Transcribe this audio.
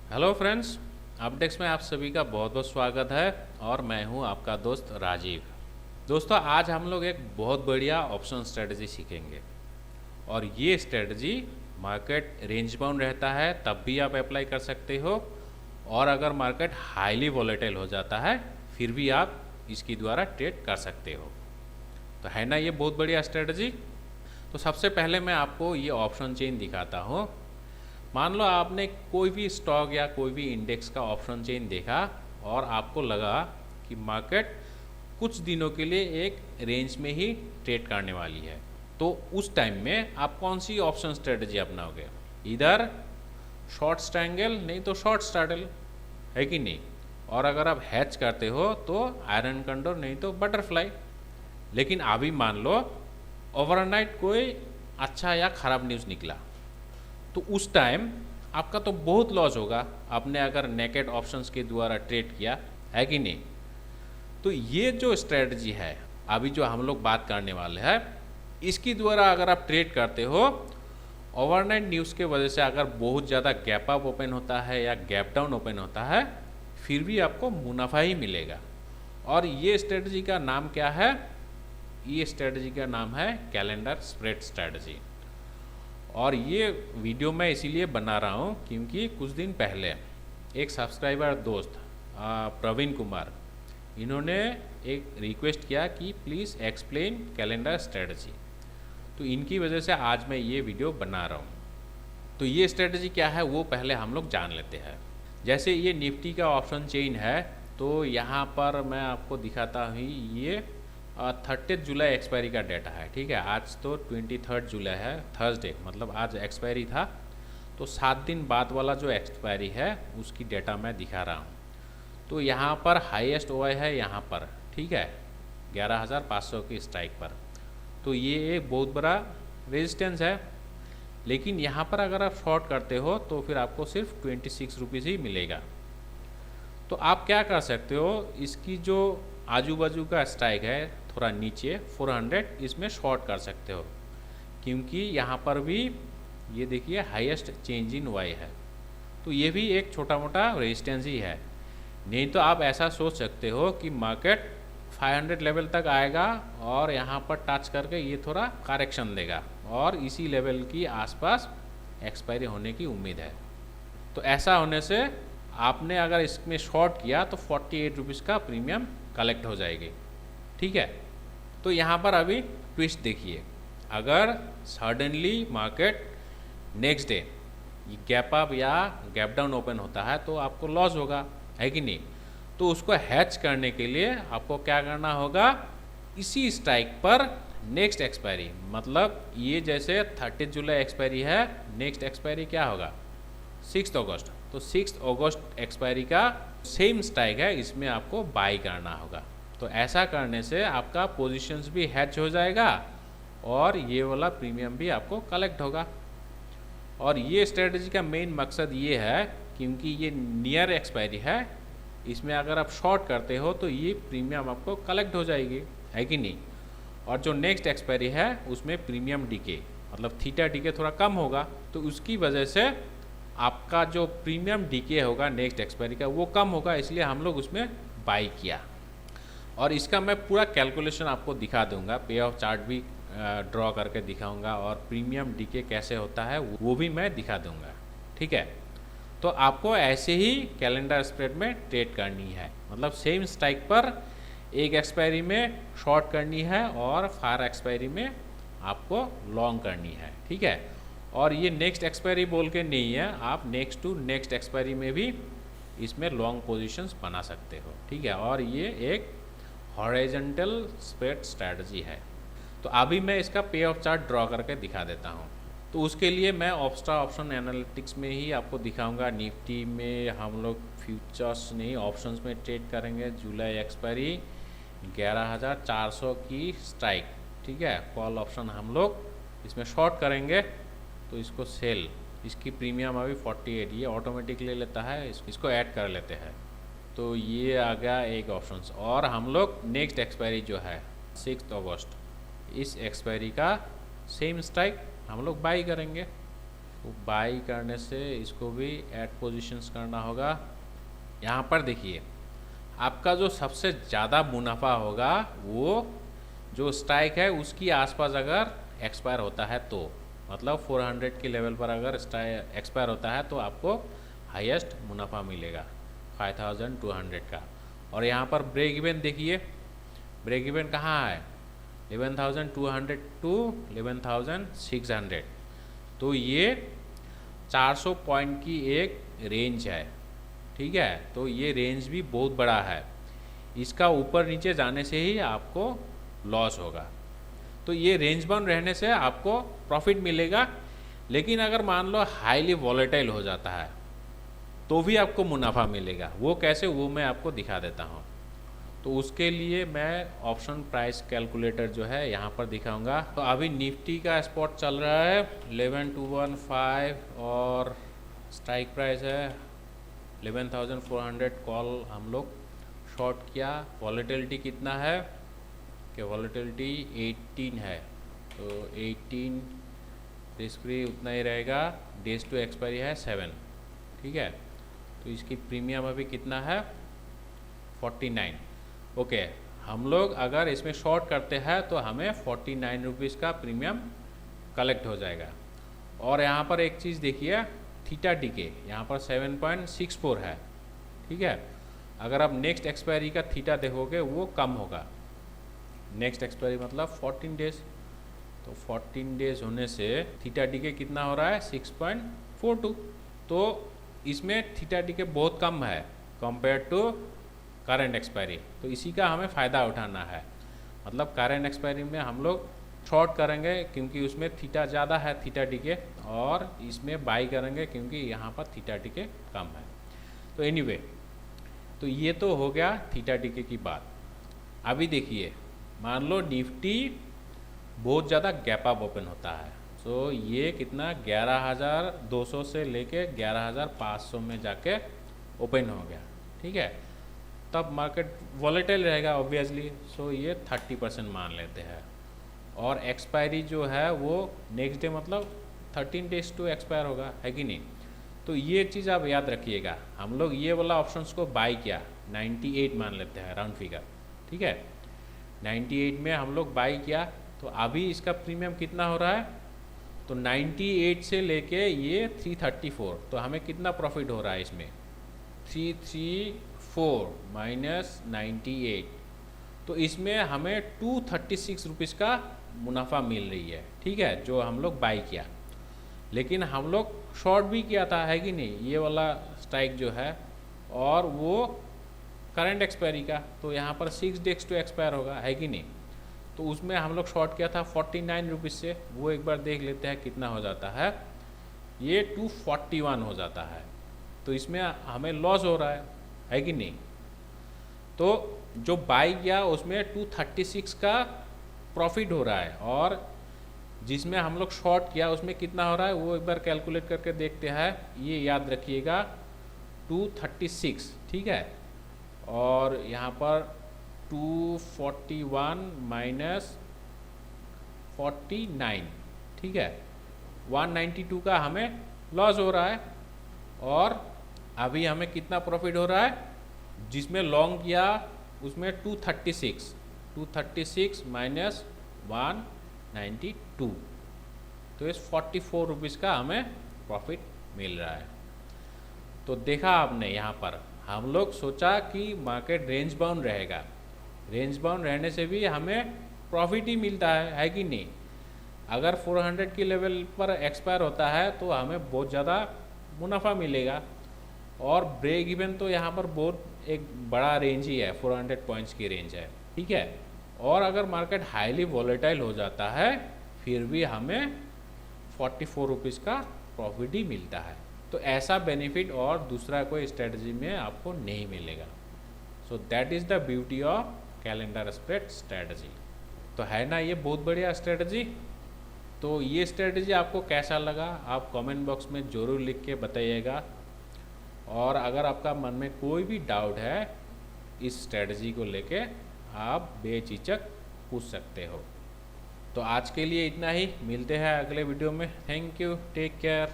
Hello friends, अपडेक्स में आप सभी का बहुत बहुत स्वागत है। और मैं हूं आपका दोस्त राजीव। दोस्तों, आज हम लोग एक बहुत बढ़िया ऑप्शन स्ट्रेटजी सीखेंगे। और ये स्ट्रेटजी मार्केट रेंज बाउंड रहता है तब भी आप अप्लाई कर सकते हो, और अगर मार्केट हाईली वॉलेटाइल हो जाता है फिर भी आप इसके द्वारा ट्रेड कर सकते हो। तो है ना ये बहुत बढ़िया स्ट्रेटजी। तो सबसे पहले मैं आपको ये ऑप्शन चेन दिखाता हूँ। मान लो आपने कोई भी स्टॉक या कोई भी इंडेक्स का ऑप्शन चेन देखा और आपको लगा कि मार्केट कुछ दिनों के लिए एक रेंज में ही ट्रेड करने वाली है, तो उस टाइम में आप कौन सी ऑप्शन स्ट्रेटजी अपनाओगे? इधर शॉर्ट स्ट्रैंगल, नहीं तो शॉर्ट स्टार्टल, है कि नहीं? और अगर आप हैच करते हो तो आयरन कंडोर, नहीं तो बटरफ्लाई। लेकिन अभी मान लो ओवरनाइट कोई अच्छा या ख़राब न्यूज़ निकला, तो उस टाइम आपका तो बहुत लॉस होगा, आपने अगर नेकेड ऑप्शंस के द्वारा ट्रेड किया, है कि नहीं? तो ये जो स्ट्रेटजी है अभी जो हम लोग बात करने वाले हैं, इसकी द्वारा अगर आप ट्रेड करते हो, ओवरनाइट न्यूज़ के वजह से अगर बहुत ज़्यादा गैप अप ओपन होता है या गैप डाउन ओपन होता है, फिर भी आपको मुनाफा ही मिलेगा। और ये स्ट्रेटजी का नाम क्या है? ये स्ट्रेटजी का नाम है कैलेंडर स्प्रेड स्ट्रेटजी। और ये वीडियो मैं इसीलिए बना रहा हूँ क्योंकि कुछ दिन पहले एक सब्सक्राइबर दोस्त प्रवीण कुमार, इन्होंने एक रिक्वेस्ट किया कि प्लीज़ एक्सप्लेन कैलेंडर स्ट्रेटजी। तो इनकी वजह से आज मैं ये वीडियो बना रहा हूँ। तो ये स्ट्रेटजी क्या है वो पहले हम लोग जान लेते हैं। जैसे ये निफ्टी का ऑप्शन चेन है, तो यहाँ पर मैं आपको दिखाता हूँ। ये 30 जुलाई एक्सपायरी का डेटा है, ठीक है। आज तो 23 जुलाई है, थर्सडे, मतलब आज एक्सपायरी था। तो 7 दिन बाद वाला जो एक्सपायरी है उसकी डेटा मैं दिखा रहा हूँ। तो यहाँ पर हाईएस्ट ओआई है यहाँ पर, ठीक है, 11,500 की स्ट्राइक पर। तो ये एक बहुत बड़ा रेजिस्टेंस है। लेकिन यहाँ पर अगर आप शॉर्ट करते हो तो फिर आपको सिर्फ 26 रुपीज़ ही मिलेगा। तो आप क्या कर सकते हो, इसकी जो आजू बाजू का स्ट्राइक है थोड़ा नीचे 400, इसमें शॉर्ट कर सकते हो, क्योंकि यहाँ पर भी ये देखिए हाईएस्ट चेंज इन वाई है। तो ये भी एक छोटा मोटा रेजिस्टेंस ही है। नहीं तो आप ऐसा सोच सकते हो कि मार्केट 500 लेवल तक आएगा और यहाँ पर टच करके ये थोड़ा करेक्शन देगा और इसी लेवल की आसपास एक्सपायरी होने की उम्मीद है। तो ऐसा होने से आपने अगर इसमें शॉर्ट किया तो 48 रुपीज़ का प्रीमियम कलेक्ट हो जाएगी, ठीक है। तो यहाँ पर अभी ट्विस्ट देखिए, अगर suddenly market next day gap up या गैप डाउन ओपन होता है तो आपको लॉस होगा, है कि नहीं? तो उसको हैच करने के लिए आपको क्या करना होगा, इसी स्ट्राइक पर नेक्स्ट एक्सपायरी, मतलब ये जैसे 30 जुलाई एक्सपायरी है, नेक्स्ट एक्सपायरी क्या होगा? 6 अगस्त। तो 6 अगस्त एक्सपायरी का सेम स्ट्राइक है, इसमें आपको बाई करना होगा। तो ऐसा करने से आपका पोजीशंस भी हैच हो जाएगा और ये वाला प्रीमियम भी आपको कलेक्ट होगा। और ये स्ट्रेटजी का मेन मकसद ये है, क्योंकि ये नियर एक्सपायरी है, इसमें अगर आप शॉर्ट करते हो तो ये प्रीमियम आपको कलेक्ट हो जाएगी, है कि नहीं? और जो नेक्स्ट एक्सपायरी है उसमें प्रीमियम डीके, मतलब थीटा डीके थोड़ा कम होगा, तो उसकी वजह से आपका जो प्रीमियम डीके होगा नेक्स्ट एक्सपायरी का वो कम होगा, इसलिए हम लोग उसमें बाई किया। और इसका मैं पूरा कैलकुलेशन आपको दिखा दूंगा, पे ऑफ चार्ट भी ड्रॉ करके दिखाऊंगा और प्रीमियम डीके कैसे होता है वो भी मैं दिखा दूंगा, ठीक है। तो आपको ऐसे ही कैलेंडर स्प्रेड में ट्रेड करनी है, मतलब सेम स्ट्राइक पर एक एक्सपायरी में शॉर्ट करनी है और फार एक्सपायरी में आपको लॉन्ग करनी है, ठीक है। और ये नेक्स्ट एक्सपायरी बोल के नहीं है, आप नेक्स्ट टू नेक्स्ट एक्सपायरी में भी इसमें लॉन्ग पोजीशंस बना सकते हो, ठीक है। और ये एक हॉरिजॉन्टल स्प्रेड स्ट्रैटेजी है। तो अभी मैं इसका पे ऑफ चार्ट ड्रॉ करके दिखा देता हूँ। तो उसके लिए मैं ऑप्स्ट्रा ऑप्शन एनालिटिक्स में ही आपको दिखाऊंगा। निफ्टी में हम लोग फ्यूचर्स नहीं ऑप्शंस में ट्रेड करेंगे। जुलाई एक्सपायरी 11,400 की स्ट्राइक, ठीक है। कॉल ऑप्शन हम लोग इसमें शॉर्ट करेंगे, तो इसको सेल, इसकी प्रीमियम अभी 48, ये ऑटोमेटिक ले लेता है, इसको ऐड कर लेते हैं। तो ये आ गया एक ऑप्शंस। और हम लोग नेक्स्ट एक्सपायरी जो है 6 अगस्त, इस एक्सपायरी का सेम स्ट्राइक हम लोग बाई करेंगे। तो बाई करने से इसको भी ऐड पोजीशंस करना होगा। यहाँ पर देखिए आपका जो सबसे ज़्यादा मुनाफा होगा वो जो स्ट्राइक है उसकी आसपास अगर एक्सपायर होता है, तो मतलब 400 के लेवल पर अगर एक्सपायर होता है तो आपको हाईएस्ट मुनाफा मिलेगा 5200 का। और यहाँ पर ब्रेक इवन देखिए, ब्रेक इवन कहाँ है 11,200 टू 11,600। तो ये 400 पॉइंट की एक रेंज है, ठीक है। तो ये रेंज भी बहुत बड़ा है, इसका ऊपर नीचे जाने से ही आपको लॉस होगा। तो ये रेंज बाउंड रहने से आपको प्रॉफिट मिलेगा, लेकिन अगर मान लो हाईली वॉलेटाइल हो जाता है तो भी आपको मुनाफा मिलेगा। वो कैसे, वो मैं आपको दिखा देता हूँ। तो उसके लिए मैं ऑप्शन प्राइस कैलकुलेटर जो है यहाँ पर दिखाऊंगा। तो अभी निफ्टी का स्पॉट चल रहा है 11,215 और स्ट्राइक प्राइस है 11,400। कॉल हम लोग शॉर्ट किया। वॉलेटिलिटी कितना है कि वॉलेटिलिटी 18 है, तो 18 रिस्क फ्री उतना ही रहेगा। डेज टू एक्सपायरी है 7, ठीक है। तो इसकी प्रीमियम अभी कितना है 49। ओके, हम लोग अगर इसमें शॉर्ट करते हैं तो हमें 49 रुपीज़ का प्रीमियम कलेक्ट हो जाएगा। और यहाँ पर एक चीज़ देखिए, थीटा डीके यहाँ पर 7.64 है, ठीक है। अगर आप नेक्स्ट एक्सपायरी का थीटा देखोगे वो कम होगा। नेक्स्ट एक्सपायरी मतलब 14 डेज, तो 14 डेज होने से थीटा डीके कितना हो रहा है 6.42। तो इसमें थीटा डीके बहुत कम है कंपेयर टू करंट एक्सपायरी। तो इसी का हमें फ़ायदा उठाना है। मतलब करंट एक्सपायरी में हम लोग शॉर्ट करेंगे क्योंकि उसमें थीटा ज़्यादा है, थीटा डीके, और इसमें बाई करेंगे क्योंकि यहाँ पर थीटा डीके कम है। तो एनीवे, तो ये तो हो गया थीटा डीके की बात। अभी देखिए, मान लो निफ्टी बहुत ज़्यादा गैप अप ओपन होता है, तो ये कितना 11,200 से लेके 11,500 में जाके ओपन हो गया, ठीक है। तब मार्केट वॉलेटाइल रहेगा ऑब्वियसली, सो ये 30% मान लेते हैं। और एक्सपायरी जो है वो नेक्स्ट डे मतलब 13 डेज टू एक्सपायर होगा, है कि नहीं। तो ये चीज़ आप याद रखिएगा। हम लोग ये वाला ऑप्शंस को बाई किया 98 मान लेते हैं राउंड फिगर, ठीक है। 98 में हम लोग बाई किया, तो अभी इसका प्रीमियम कितना हो रहा है, तो 98 से लेके ये 334, तो हमें कितना प्रॉफिट हो रहा है इसमें 334 माइनस 98, तो इसमें हमें 236 रुपीज़ का मुनाफा मिल रही है, ठीक है, जो हम लोग बाई किया। लेकिन हम लोग शॉर्ट भी किया था, है कि नहीं, ये वाला स्ट्राइक जो है, और वो करंट एक्सपायरी का, तो यहाँ पर 6 डेज टू एक्सपायर होगा, है कि नहीं। तो उसमें हम लोग शॉर्ट किया था 49 रुपीज़ से। वो एक बार देख लेते हैं कितना हो जाता है, ये 241 हो जाता है। तो इसमें हमें लॉस हो रहा है कि नहीं। तो जो बाई किया उसमें 236 का प्रॉफिट हो रहा है, और जिसमें हम लोग शॉर्ट किया उसमें कितना हो रहा है वो एक बार कैलकुलेट करके देखते हैं। ये याद रखिएगा 236, ठीक है। और यहाँ पर 241 माइनस 49, ठीक है, 192 का हमें लॉस हो रहा है। और अभी हमें कितना प्रॉफिट हो रहा है, जिसमें लॉन्ग किया उसमें 236 माइनस 192, तो इस 44 रुपीज़ का हमें प्रॉफिट मिल रहा है। तो देखा आपने, यहाँ पर हम लोग सोचा कि मार्केट रेंज बाउंड रहेगा, रेंज बाउंड रहने से भी हमें प्रॉफिट ही मिलता है कि नहीं। अगर 400 की लेवल पर एक्सपायर होता है तो हमें बहुत ज़्यादा मुनाफा मिलेगा। और ब्रेक इवन तो यहाँ पर बहुत एक बड़ा रेंज ही है, 400 पॉइंट्स की रेंज है, ठीक है। और अगर मार्केट हाईली वॉलेटाइल हो जाता है फिर भी हमें 44 रुपीज़ का प्रॉफिट ही मिलता है। तो ऐसा बेनिफिट और दूसरा कोई स्ट्रेटजी में आपको नहीं मिलेगा। So that is the beauty of calendar spread strategy. तो है ना ये बहुत बढ़िया स्ट्रेटजी। तो ये स्ट्रेटजी आपको कैसा लगा आप कमेंट बॉक्स में ज़रूर लिख के बताइएगा। और अगर आपका मन में कोई भी डाउट है इस स्ट्रेटजी को लेके आप बेझिझक पूछ सकते हो। तो आज के लिए इतना ही, मिलते हैं अगले वीडियो में। Thank you, take care.